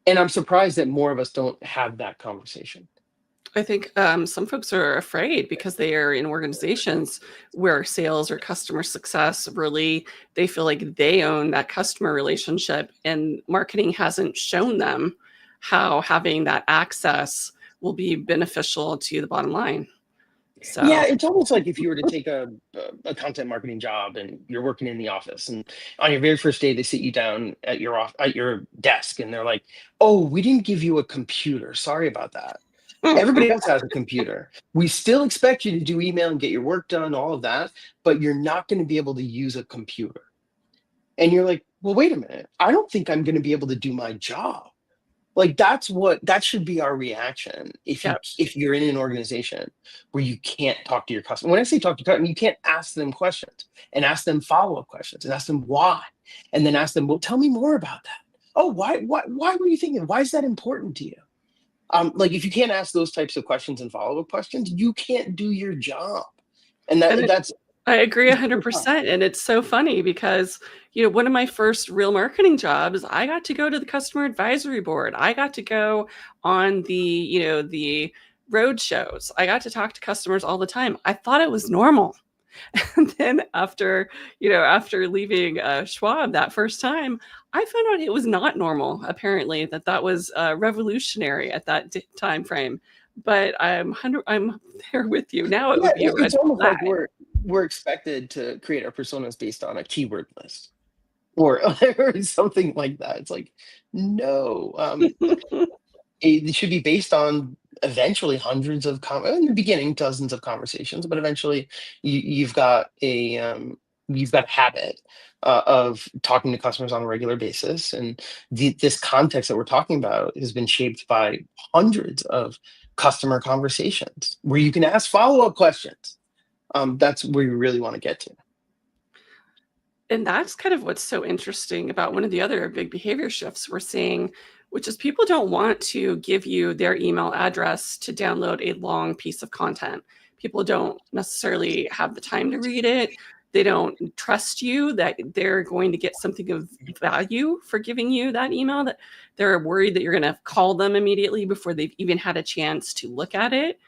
And I'm surprised that more of us don't have that conversation. I think some folks are afraid because they are in organizations where sales or customer success really, they feel like they own that customer relationship, and marketing hasn't shown them how having that access will be beneficial to the bottom line. Yeah, So, it's almost like if you were to take a content marketing job and you're working in the office, and on your very first day they sit you down at your desk, and they're like, "Oh, we didn't give you a computer. Sorry about that. Everybody else has a computer. We still expect you to do email and get your work done, all of that, but you're not going to be able to use a computer." And you're like, "Well, wait a minute. I don't think I'm going to be able to do my job." Like, that should be our reaction if yeah. you're in an organization where you can't talk to your customer. When I say talk to your customer, you can't ask them questions and ask them follow-up questions and ask them why, and then ask them, "Well, tell me more about that. Oh, why were you thinking? Why is that important to you?" Like, if you can't ask those types of questions and follow-up questions, you can't do your job. And And that's I agree it's so tough. 100%, and it's so funny because, one of my first real marketing jobs, I got to go to the customer advisory board. I got to go on the road shows. I got to talk to customers all the time. I thought it was normal. And then after leaving, Schwab that first time, I found out it was not normal, apparently, that was, revolutionary at that time frame. But I'm there with you. Now it Yeah, would be a red it's almost flag. like we're expected to create our personas based on a keyword list, or or something like that. It's like, no, it should be based on eventually hundreds of in the beginning, dozens of conversations, but eventually you've got a habit of talking to customers on a regular basis, and this context that we're talking about has been shaped by hundreds of customer conversations where you can ask follow-up questions. That's where you really want to get to. And that's kind of what's so interesting about one of the other big behavior shifts we're seeing, which is people don't want to give you their email address to download a long piece of content. People don't necessarily have the time to read it. They don't trust you that they're going to get something of value for giving you that email, that they're worried that you're going to call them immediately before they've even had a chance to look at it.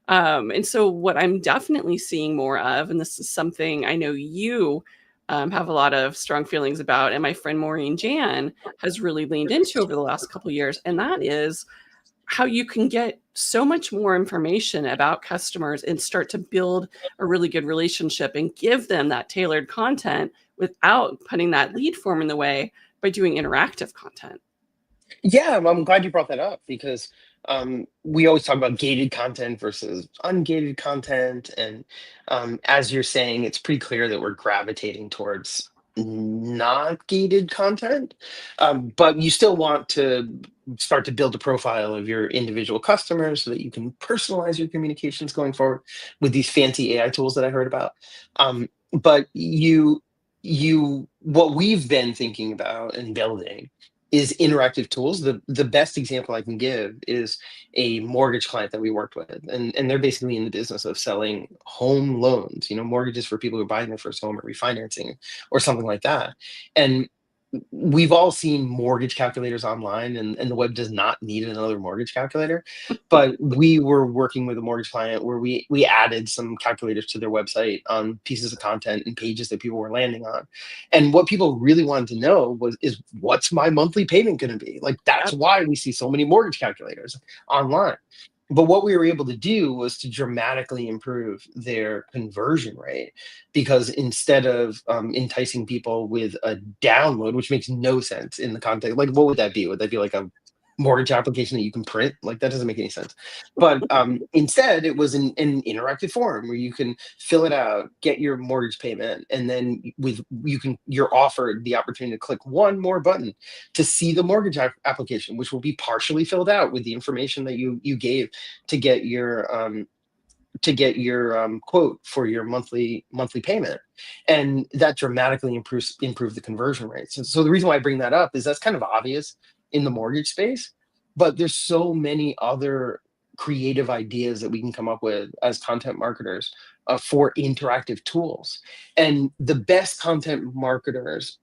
And so, what I'm definitely seeing more of, and this is something I know you have a lot of strong feelings about, and my friend Maureen Jan has really leaned into over the last couple of years, and that is how you can get so much more information about customers and start to build a really good relationship and give them that tailored content without putting that lead form in the way by doing interactive content. Yeah, I'm glad you brought that up, because we always talk about gated content versus ungated content. And as you're saying, it's pretty clear that we're gravitating towards not gated content. But you still want to start to build a profile of your individual customers so that you can personalize your communications going forward with these fancy AI tools that I heard about. But what we've been thinking about and building is interactive tools. The best example I can give is a mortgage client that we worked with, and they're basically in the business of selling home loans, mortgages for people who are buying their first home or refinancing or something like that. And we've all seen mortgage calculators online, and the web does not need another mortgage calculator. But we were working with a mortgage client where we added some calculators to their website on pieces of content and pages that people were landing on. And what people really wanted to know is what's my monthly payment going to be? Like, that's Yep. why we see so many mortgage calculators online. But what we were able to do was to dramatically improve their conversion rate, because instead of enticing people with a download, which makes no sense in the context, like, what would that be? Would that be like a mortgage application that you can print? Like, that doesn't make any sense. But instead, it was an interactive form where you can fill it out, get your mortgage payment, and then you're offered the opportunity to click one more button to see the mortgage application, which will be partially filled out with the information that you gave to get your quote for your monthly payment, and that dramatically improve the conversion rates. And so the reason why I bring that up is that's kind of obvious in the mortgage space, but there's so many other creative ideas that we can come up with as content marketers for interactive tools. And the best content marketers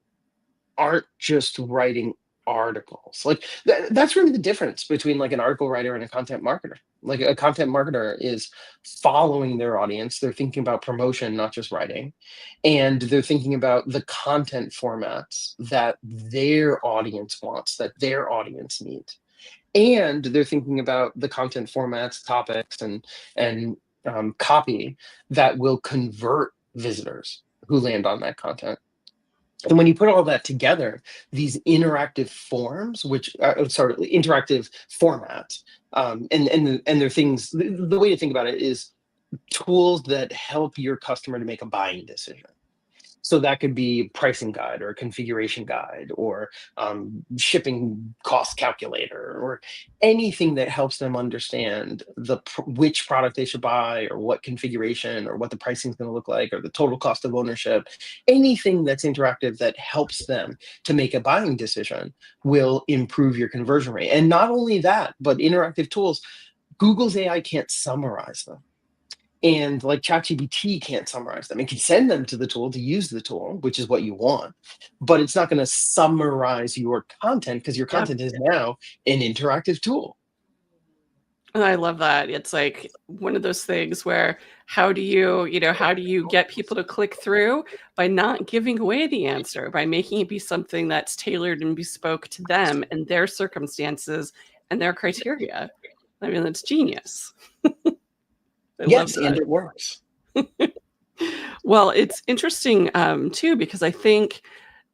aren't just writing articles. Like that's really the difference between like an article writer and a content marketer. Like a content marketer is following their audience. They're thinking about promotion, not just writing. And they're thinking about the content formats that their audience wants, that their audience needs. And they're thinking about the content formats, topics, and copy that will convert visitors who land on that content. And when you put all that together, these interactive forms, which sorry, interactive formats, and they're things. The way to think about it is tools that help your customer to make a buying decision. So that could be pricing guide or a configuration guide or shipping cost calculator or anything that helps them understand which product they should buy or what configuration or what the pricing is going to look like or the total cost of ownership. Anything that's interactive that helps them to make a buying decision will improve your conversion rate. And not only that, but interactive tools, Google's AI can't summarize them. And like ChatGPT can't summarize them. It can send them to the tool to use the tool, which is what you want, but it's not going to summarize your content because your Yep. content is now an interactive tool. And I love that. It's like one of those things where how do you get people to click through by not giving away the answer, by making it be something that's tailored and bespoke to them and their circumstances and their criteria. I mean, that's genius. I love Yes, and that. it works. Well, it's interesting too, because I think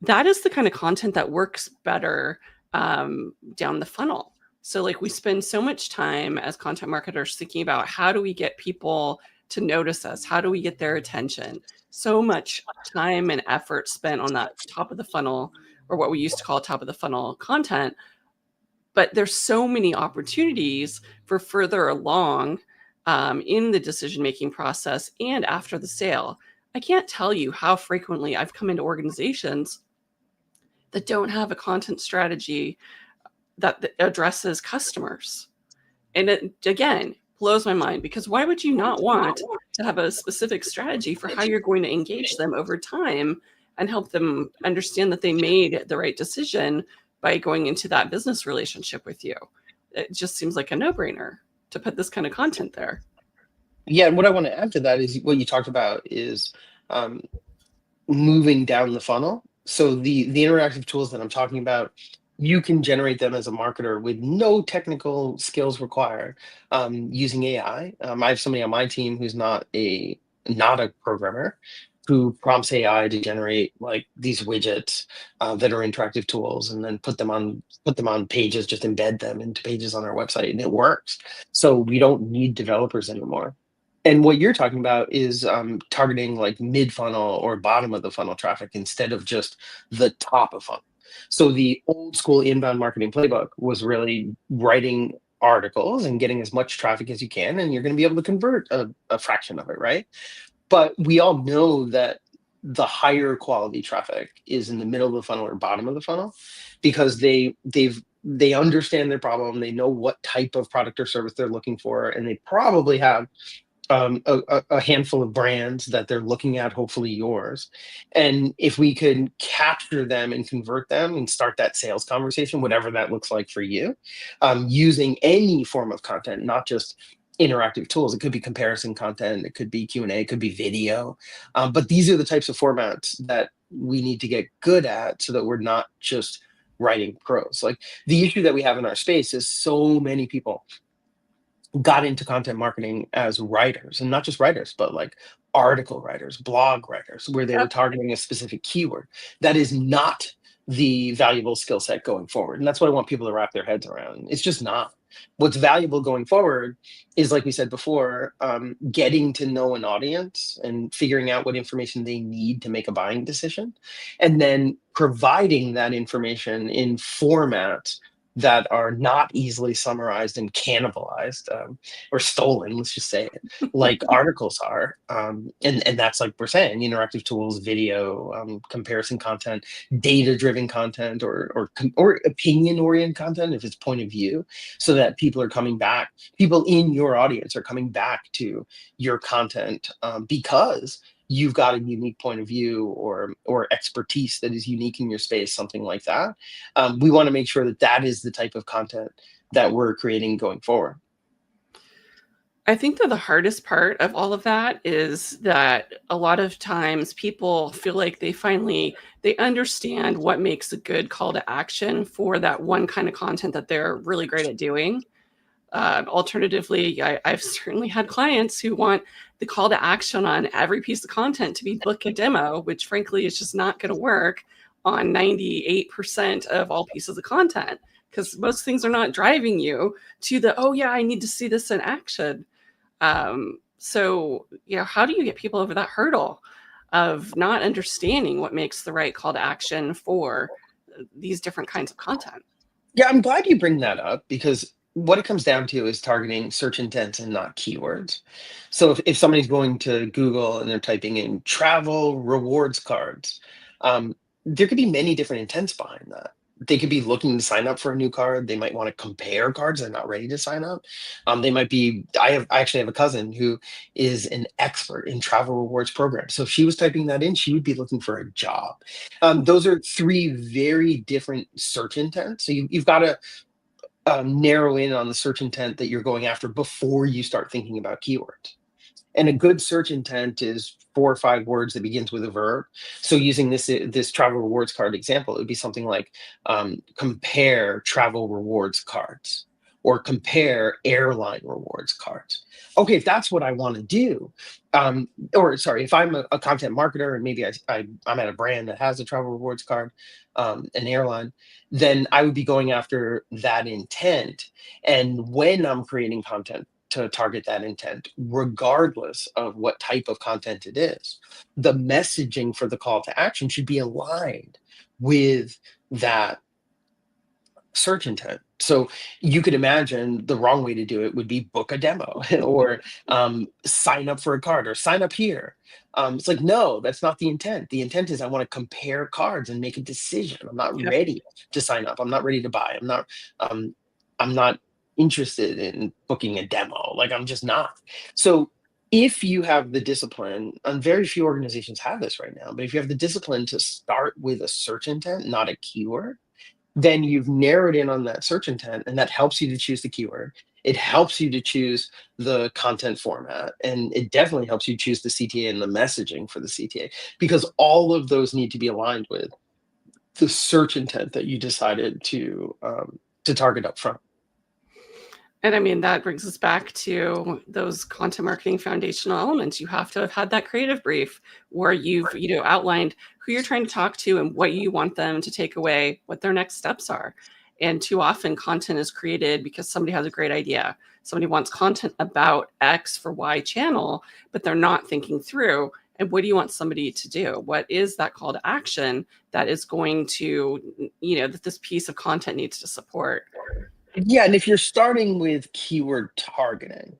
that is the kind of content that works better down the funnel. So, like, we spend so much time as content marketers thinking about how do we get people to notice us? How do we get their attention? So much time and effort spent on that top of the funnel, or what we used to call top of the funnel content. But there's so many opportunities for further along in the decision making process and after the sale. I can't tell you how frequently I've come into organizations that don't have a content strategy that addresses customers. And it, again, blows my mind because why would you not want to have a specific strategy for how you're going to engage them over time and help them understand that they made the right decision by going into that business relationship with you? It just seems like a no-brainer to put this kind of content there. Yeah, and what I want to add to that is what you talked about is um, moving down the funnel. So the interactive tools that I'm talking about, you can generate them as a marketer with no technical skills required using AI. I have somebody on my team who's not a programmer who prompts AI to generate like these widgets that are interactive tools, and then put them on pages, just embed them into pages on our website, and it works. So we don't need developers anymore. And what you're talking about is targeting like mid funnel or bottom of the funnel traffic instead of just the top of funnel. So the old school inbound marketing playbook was really writing articles and getting as much traffic as you can, and you're going to be able to convert a fraction of it, right? But we all know that the higher quality traffic is in the middle of the funnel or bottom of the funnel because they understand their problem, they know what type of product or service they're looking for, and they probably have a handful of brands that they're looking at, hopefully yours. And if we could capture them and convert them and start that sales conversation, whatever that looks like for you, using any form of content, not just interactive tools. It could be comparison content, it could be Q&A, it could be video. But these are the types of formats that we need to get good at so that we're not just writing prose. Like the issue that we have in our space is so many people got into content marketing as writers, and not just writers, but like article writers, blog writers, where they were Yep. targeting a specific keyword. That is not the valuable skill set going forward. And that's what I want people to wrap their heads around. It's just not. What's valuable going forward is, like we said before, getting to know an audience and figuring out what information they need to make a buying decision, and then providing that information in formats that are not easily summarized and cannibalized, or stolen, let's just say it, like articles are. And that's, like we're saying, interactive tools, video, comparison content, data driven content, or opinion oriented content if it's point of view, so that people are coming back, people in your audience are coming back to your content, because you've got a unique point of view, or expertise that is unique in your space, something like that. We want to make sure that that is the type of content that we're creating going forward. I think that the hardest part of all of that is that a lot of times people feel like they understand what makes a good call to action for that one kind of content that they're really great at doing. Alternatively, I've certainly had clients who want the call to action on every piece of content to be book a demo, which frankly is just not going to work on 98% of all pieces of content, because most things are not driving you to the, oh yeah, I need to see this in action. So, how do you get people over that hurdle of not understanding what makes the right call to action for these different kinds of content? Yeah, I'm glad you bring that up, because what it comes down to is targeting search intents and not keywords. So if somebody's going to Google and they're typing in travel rewards cards, there could be many different intents behind that. They could be looking to sign up for a new card. They might want to compare cards. They're not ready to sign up. They might be. I actually have a cousin who is an expert in travel rewards programs. So if she was typing that in, she would be looking for a job. Those are three very different search intents. So you've got to narrow in on the search intent that you're going after before you start thinking about keywords. And a good search intent is 4 or 5 words that begins with a verb. So using this travel rewards card example, it would be something like, compare travel rewards cards, or compare airline rewards cards. Okay, if that's what I want to do, or sorry, if I'm a content marketer and maybe I'm at a brand that has a travel rewards card, an airline, then I would be going after that intent. And when I'm creating content to target that intent, regardless of what type of content it is, the messaging for the call to action should be aligned with that search intent. So you could imagine the wrong way to do it would be book a demo, or sign up for a card, or sign up here. It's like, no, that's not the intent. The intent is, I want to compare cards and make a decision. I'm not Yep. ready to sign up. I'm not ready to buy. Um, I'm not interested in booking a demo. Like, I'm just not. So if you have the discipline, and very few organizations have this right now, but if you have the discipline to start with a search intent, not a keyword, then you've narrowed in on that search intent, and that helps you to choose the keyword. It helps you to choose the content format, and it definitely helps you choose the CTA and the messaging for the CTA, because all of those need to be aligned with the search intent that you decided to target up front. And I mean, that brings us back to those content marketing foundational elements. You have to have had that creative brief where you've, outlined who you're trying to talk to and what you want them to take away, what their next steps are. And too often content is created because somebody has a great idea. Somebody wants content about X for Y channel, but they're not thinking through, and what do you want somebody to do? What is that call to action that is going to, that this piece of content needs to support? Yeah, and if you're starting with keyword targeting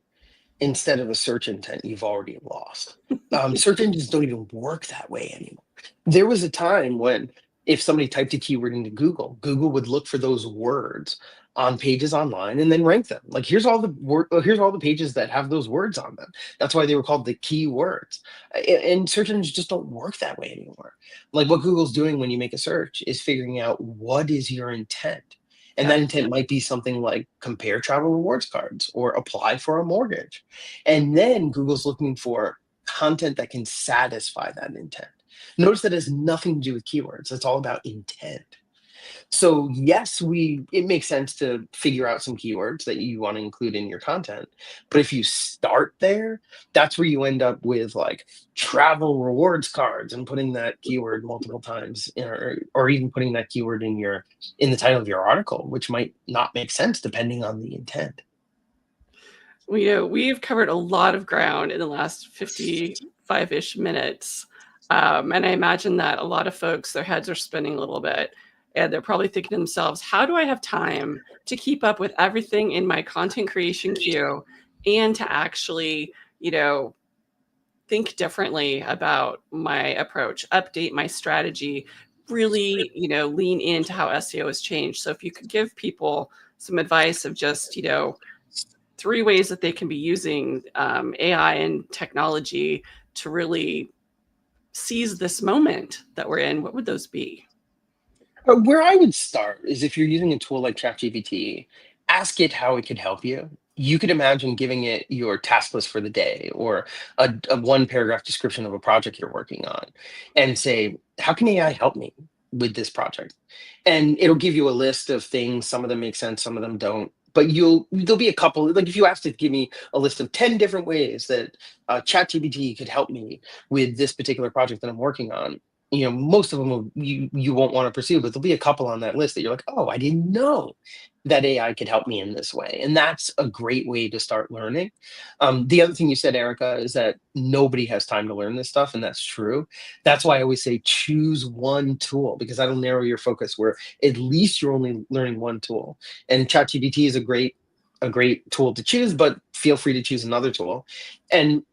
instead of a search intent, you've already lost. Search engines don't even work that way anymore. There was a time when, if somebody typed a keyword into Google, Google would look for those words on pages online and then rank them. Like, here's all the pages that have those words on them. That's why they were called the keywords. And search engines just don't work that way anymore. Like, what Google's doing when you make a search is figuring out what is your intent. And Yep. that intent might be something like compare travel rewards cards or apply for a mortgage. And then Google's looking for content that can satisfy that intent. Notice that has nothing to do with keywords. It's all about intent. So yes, it makes sense to figure out some keywords that you want to include in your content. But if you start there, that's where you end up with, like, travel rewards cards, and putting that keyword multiple times, or even putting that keyword in the title of your article, which might not make sense depending on the intent. We've covered a lot of ground in the last 55-ish minutes. And I imagine that a lot of folks, their heads are spinning a little bit. and they're probably thinking to themselves, how do I have time to keep up with everything in my content creation queue and to actually, think differently about my approach, update my strategy, really, lean into how SEO has changed. So if you could give people some advice of just, 3 ways that they can be using AI and technology to really seize this moment that we're in, what would those be? Where I would start is if you're using a tool like ChatGPT, ask it how it could help you. You could imagine giving it your task list for the day or a one paragraph description of a project you're working on and say, how can AI help me with this project? And it'll give you a list of things. Some of them make sense, some of them don't. But there'll be a couple, like if you asked it to give me a list of 10 different ways that ChatGPT could help me with this particular project that I'm working on, most of them you won't want to pursue, but there'll be a couple on that list that you're like, oh, I didn't know that AI could help me in this way. And that's a great way to start learning. The other thing you said, Erica, is that nobody has time to learn this stuff, and that's true. That's why I always say choose one tool, because that'll narrow your focus where at least you're only learning one tool. And ChatGPT is a great tool to choose, but feel free to choose another tool. And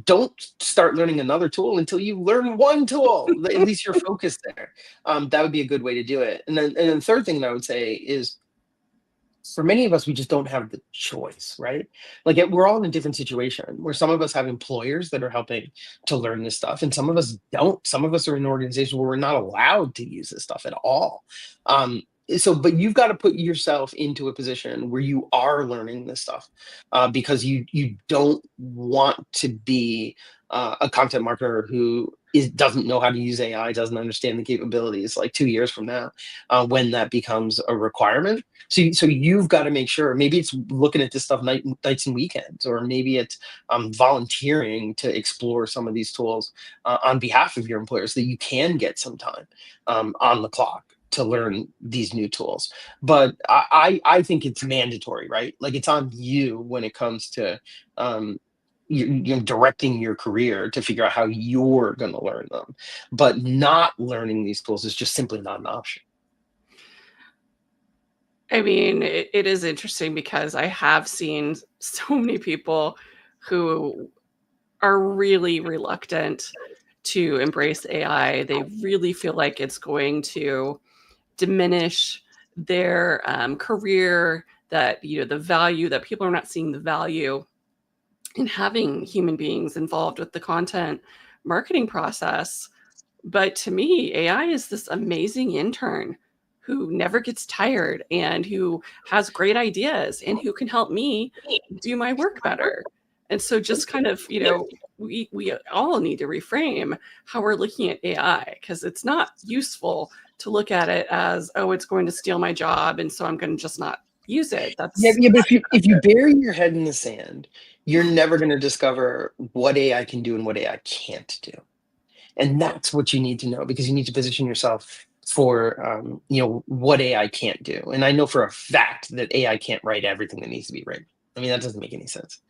don't start learning another tool until you learn one tool. At least you're focused there. That would be a good way to do it. And then the third thing that I would say is, for many of us, we just don't have the choice, right? Like we're all in a different situation where some of us have employers that are helping to learn this stuff, and some of us don't. Some of us are in organizations where we're not allowed to use this stuff at all. But you've got to put yourself into a position where you are learning this stuff, because you don't want to be a content marketer who doesn't know how to use AI, doesn't understand the capabilities, like 2 years from now, when that becomes a requirement. So you've got to make sure, maybe it's looking at this stuff nights and weekends, or maybe it's volunteering to explore some of these tools on behalf of your employers, so that you can get some time on the clock to learn these new tools. But I think it's mandatory, right? Like it's on you when it comes to directing your career to figure out how you're going to learn them. But not learning these tools is just simply not an option. I mean, it is interesting because I have seen so many people who are really reluctant to embrace AI. They really feel like it's going to diminish their career, that, the value, that people are not seeing the value in having human beings involved with the content marketing process. But to me, AI is this amazing intern who never gets tired and who has great ideas and who can help me do my work better. And so just kind of, we all need to reframe how we're looking at AI, because it's not useful to look at it as, oh, it's going to steal my job, and so I'm going to just not use it. Yeah, That's yeah, but if you bury your head in the sand, you're never going to discover what AI can do and what AI can't do. And that's what you need to know, because you need to position yourself for what AI can't do. And I know for a fact that AI can't write everything that needs to be written. I mean, that doesn't make any sense.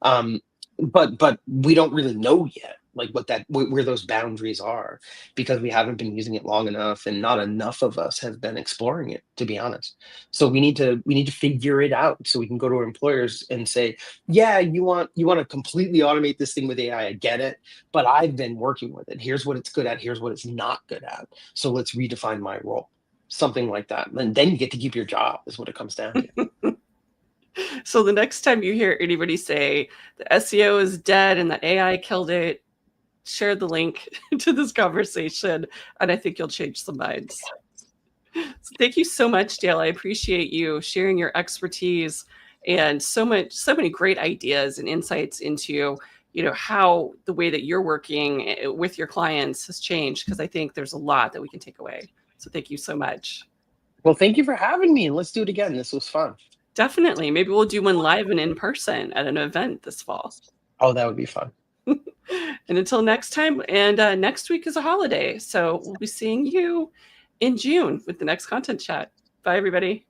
um, but we don't really know yet, like where those boundaries are, because we haven't been using it long enough, and not enough of us have been exploring it, to be honest. So we need to figure it out, so we can go to our employers and say, yeah, you want to completely automate this thing with AI, I get it, but I've been working with it. Here's what it's good at, here's what it's not good at, so let's redefine my role. Something like that, and then you get to keep your job, is what it comes down to. so the next time you hear anybody say the SEO is dead and the AI killed it, share the link to this conversation, and I think you'll change some minds. So thank you so much, Dale. I appreciate you sharing your expertise and so many great ideas and insights into, how the way that you're working with your clients has changed, because I think there's a lot that we can take away. So thank you so much. Well, thank you for having me, and let's do it again. This was fun. Definitely. Maybe we'll do one live and in person at an event this fall. Oh, that would be fun. And until next time, and next week is a holiday. So we'll be seeing you in June with the next content chat. Bye, everybody.